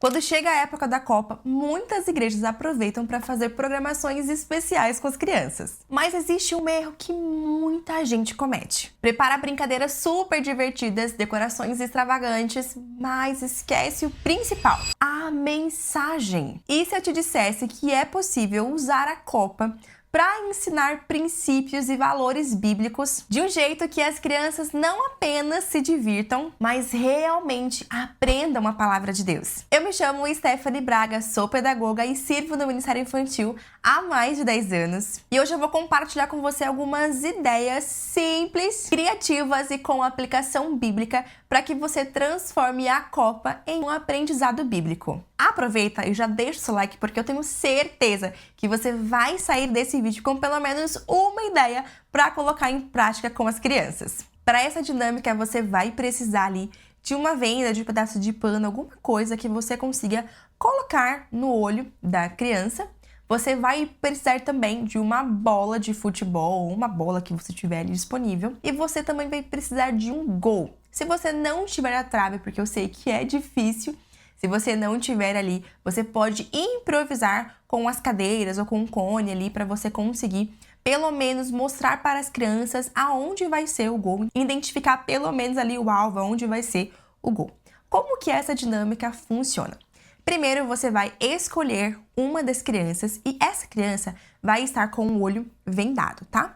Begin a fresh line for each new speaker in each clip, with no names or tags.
Quando chega a época da Copa, muitas igrejas aproveitam para fazer programações especiais com as crianças. Mas existe um erro que muita gente comete. Prepara brincadeiras super divertidas, decorações extravagantes, mas esquece o principal: a mensagem. E se eu te dissesse que é possível usar a Copa para ensinar princípios e valores bíblicos de um jeito que as crianças não apenas se divirtam, mas realmente aprendam a palavra de Deus? Eu me chamo Stephanie Braga, sou pedagoga e sirvo no Ministério Infantil há mais de 10 anos. E hoje eu vou compartilhar com você algumas ideias simples, criativas e com aplicação bíblica para que você transforme a Copa em um aprendizado bíblico. Aproveita e já deixa o seu like, porque eu tenho certeza que você vai sair desse vídeo com pelo menos uma ideia para colocar em prática com as crianças. Para essa dinâmica, você vai precisar ali de uma venda, de um pedaço de pano, alguma coisa que você consiga colocar no olho da criança. Você vai precisar também de uma bola de futebol ou uma bola que você tiver ali disponível. E você também vai precisar de um gol. Se você não tiver a trave, porque eu sei que é difícil, se você não tiver ali, você pode improvisar com as cadeiras ou com um cone ali para você conseguir pelo menos mostrar para as crianças aonde vai ser o gol, identificar pelo menos ali o alvo, aonde vai ser o gol. Como que essa dinâmica funciona? Primeiro, você vai escolher uma das crianças e essa criança vai estar com o olho vendado, tá?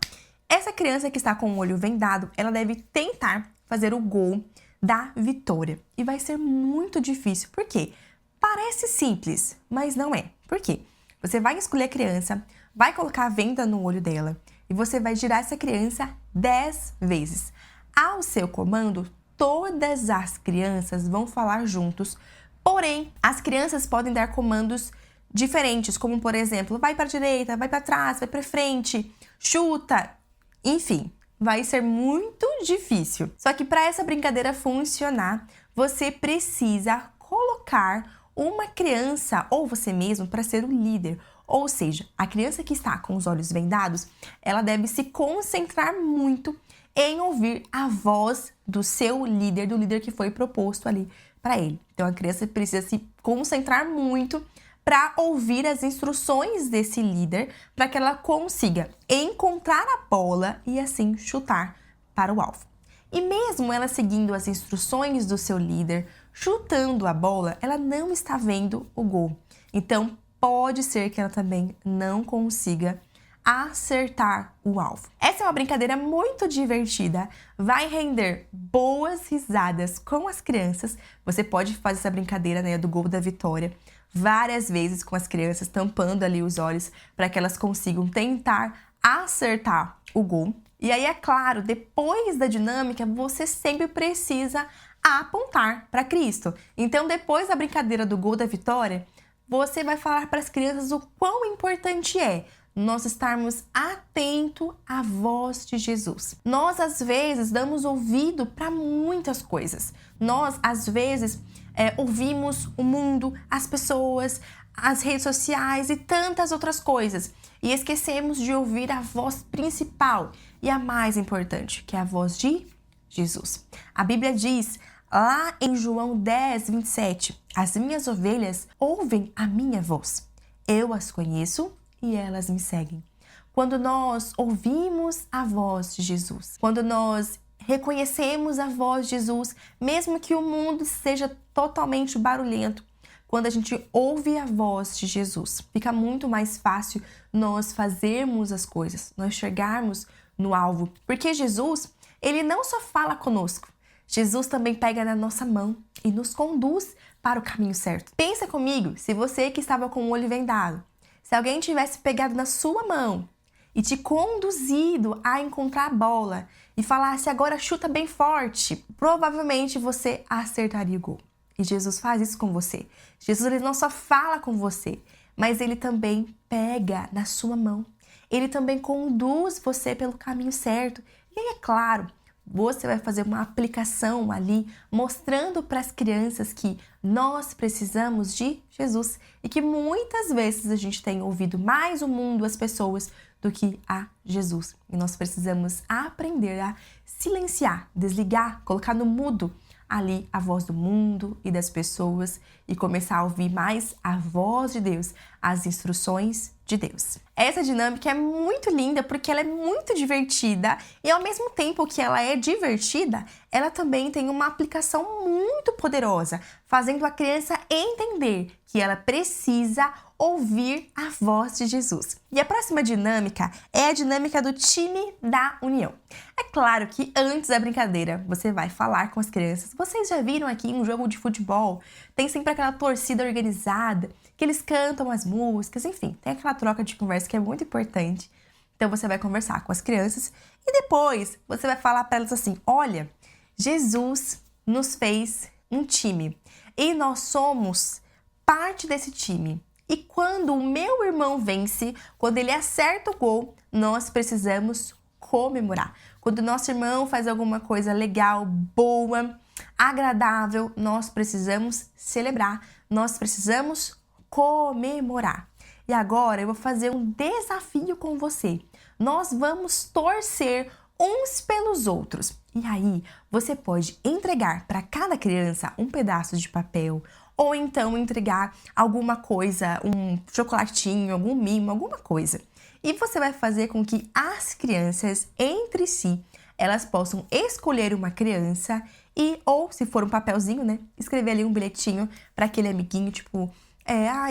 Essa criança que está com o olho vendado, ela deve tentar fazer o gol da vitória. E vai ser muito difícil. Por quê? Parece simples, mas não é. Por quê? Você vai escolher a criança, vai colocar a venda no olho dela e você vai girar essa criança 10 vezes. Ao seu comando, todas as crianças vão falar juntos. Porém, as crianças podem dar comandos diferentes, como por exemplo, vai para a direita, vai para trás, vai para frente, chuta, enfim. Vai ser muito difícil. Só que para essa brincadeira funcionar, você precisa colocar uma criança ou você mesmo para ser o líder. Ou seja, a criança que está com os olhos vendados, ela deve se concentrar muito em ouvir a voz do seu líder, do líder que foi proposto ali para ele. Então a criança precisa se concentrar muito para ouvir as instruções desse líder, para que ela consiga encontrar a bola e assim chutar para o alvo. E mesmo ela seguindo as instruções do seu líder, chutando a bola, ela não está vendo o gol. Então pode ser que ela também não consiga acertar o alvo. Essa é uma brincadeira muito divertida, vai render boas risadas com as crianças. Você pode fazer essa brincadeira, né, do gol da vitória várias vezes com as crianças, tampando ali os olhos para que elas consigam tentar acertar o gol. E aí, é claro, depois da dinâmica, você sempre precisa apontar para Cristo. Então, depois da brincadeira do gol da vitória, você vai falar para as crianças o quão importante é nós estarmos atentos à voz de Jesus. Nós, às vezes, damos ouvido para muitas coisas. Nós, às vezes, ouvimos o mundo, as pessoas, as redes sociais e tantas outras coisas. E esquecemos de ouvir a voz principal e a mais importante, que é a voz de Jesus. A Bíblia diz lá em João 10, 27, as minhas ovelhas ouvem a minha voz. Eu as conheço e elas me seguem. Quando nós ouvimos a voz de Jesus, quando nós reconhecemos a voz de Jesus, mesmo que o mundo seja totalmente barulhento, quando a gente ouve a voz de Jesus, fica muito mais fácil nós fazermos as coisas, nós chegarmos no alvo. Porque Jesus, ele não só fala conosco, Jesus também pega na nossa mão e nos conduz para o caminho certo. Pensa comigo, se você que estava com o olho vendado, se alguém tivesse pegado na sua mão e te conduzido a encontrar a bola e falasse agora chuta bem forte, provavelmente você acertaria o gol. E Jesus faz isso com você. Jesus, ele não só fala com você, mas ele também pega na sua mão. Ele também conduz você pelo caminho certo. E aí, é claro, você vai fazer uma aplicação ali, mostrando para as crianças que nós precisamos de Jesus e que muitas vezes a gente tem ouvido mais o mundo, as pessoas, do que a Jesus. E nós precisamos aprender a silenciar, desligar, colocar no mudo ali a voz do mundo e das pessoas e começar a ouvir mais a voz de Deus, as instruções de Deus. Essa dinâmica é muito linda porque ela é muito divertida e ao mesmo tempo que ela é divertida, ela também tem uma aplicação muito poderosa, fazendo a criança entender que ela precisa ouvir a voz de Jesus. E a próxima dinâmica é a dinâmica do time da união. É claro que antes da brincadeira você vai falar com as crianças. Vocês já viram aqui um jogo de futebol? Tem sempre aquela torcida organizada, que eles cantam as músicas, enfim, tem aquela troca de conversa que é muito importante. Então você vai conversar com as crianças e depois você vai falar para elas assim: olha, Jesus nos fez um time e nós somos parte desse time. E quando o meu irmão vence, quando ele acerta o gol, nós precisamos comemorar. Quando o nosso irmão faz alguma coisa legal, boa, agradável, nós precisamos celebrar, nós precisamos comemorar. E agora eu vou fazer um desafio com você. Nós vamos torcer uns pelos outros. E aí, você pode entregar para cada criança um pedaço de papel, ou então entregar alguma coisa, um chocolatinho, algum mimo, alguma coisa. E você vai fazer com que as crianças, entre si, elas possam escolher uma criança e, ou se for um papelzinho, né, escrever ali um bilhetinho para aquele amiguinho, tipo,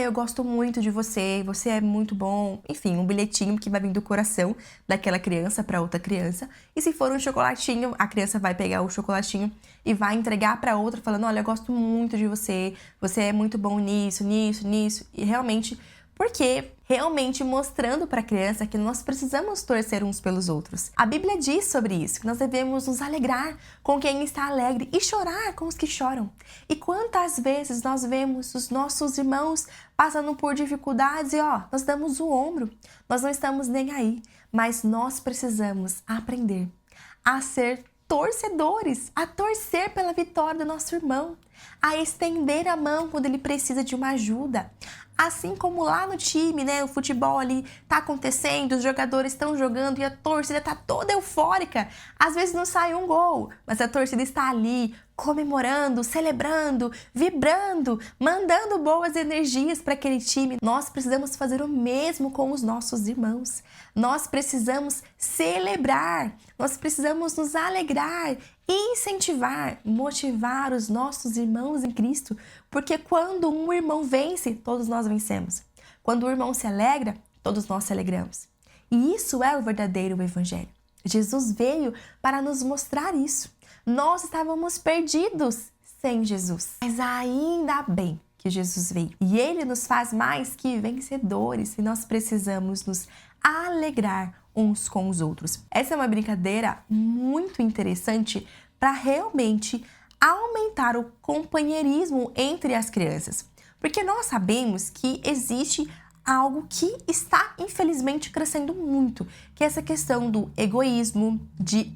eu gosto muito de você, você é muito bom. Enfim, um bilhetinho que vai vir do coração daquela criança para outra criança. E se for um chocolatinho, a criança vai pegar o chocolatinho e vai entregar para outra falando: olha, eu gosto muito de você, você é muito bom nisso, nisso, nisso. E realmente, porque realmente mostrando para a criança que nós precisamos torcer uns pelos outros. A Bíblia diz sobre isso, que nós devemos nos alegrar com quem está alegre e chorar com os que choram. E quantas vezes nós vemos os nossos irmãos passando por dificuldades e nós damos o ombro, nós não estamos nem aí, mas nós precisamos aprender a ser torcedores, a torcer pela vitória do nosso irmão, a estender a mão quando ele precisa de uma ajuda. Assim como lá no time, né, o futebol ali tá acontecendo, os jogadores estão jogando e a torcida tá toda eufórica. Às vezes não sai um gol, mas a torcida está ali comemorando, celebrando, vibrando, mandando boas energias para aquele time. Nós precisamos fazer o mesmo com os nossos irmãos. Nós precisamos celebrar, nós precisamos nos alegrar, incentivar, motivar os nossos irmãos em Cristo, porque quando um irmão vence, todos nós vencemos. Quando o irmão se alegra, todos nós se alegramos. E isso é o verdadeiro evangelho. Jesus veio para nos mostrar isso. Nós estávamos perdidos sem Jesus, mas ainda bem que Jesus veio. E ele nos faz mais que vencedores e nós precisamos nos alegrar uns com os outros. Essa é uma brincadeira muito interessante para realmente aumentar o companheirismo entre as crianças. Porque nós sabemos que existe algo que está, infelizmente, crescendo muito, que é essa questão do egoísmo, de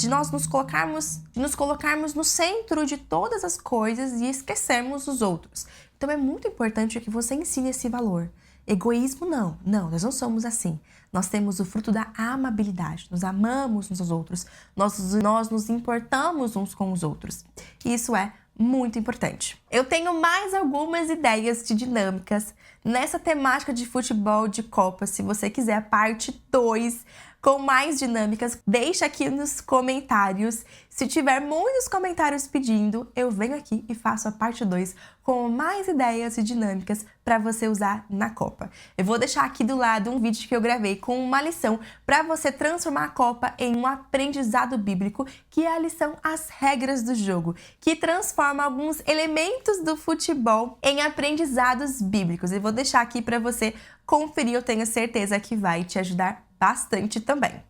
nós nos colocarmos no centro de todas as coisas e esquecermos os outros. Então é muito importante que você ensine esse valor. Egoísmo não, nós não somos assim. Nós temos o fruto da amabilidade, nos amamos uns aos outros, nós nos importamos uns com os outros. Isso é muito importante. Eu tenho mais algumas ideias de dinâmicas nessa temática de futebol de Copa. Se você quiser a parte 2 com mais dinâmicas, deixa aqui nos comentários. Se tiver muitos comentários pedindo, eu venho aqui e faço a parte 2 com mais ideias e dinâmicas para você usar na Copa. Eu vou deixar aqui do lado um vídeo que eu gravei com uma lição para você transformar a Copa em um aprendizado bíblico, que é a lição As Regras do Jogo, que transforma alguns elementos do futebol em aprendizados bíblicos. Eu vou deixar aqui para você conferir, eu tenho certeza que vai te ajudar bastante também.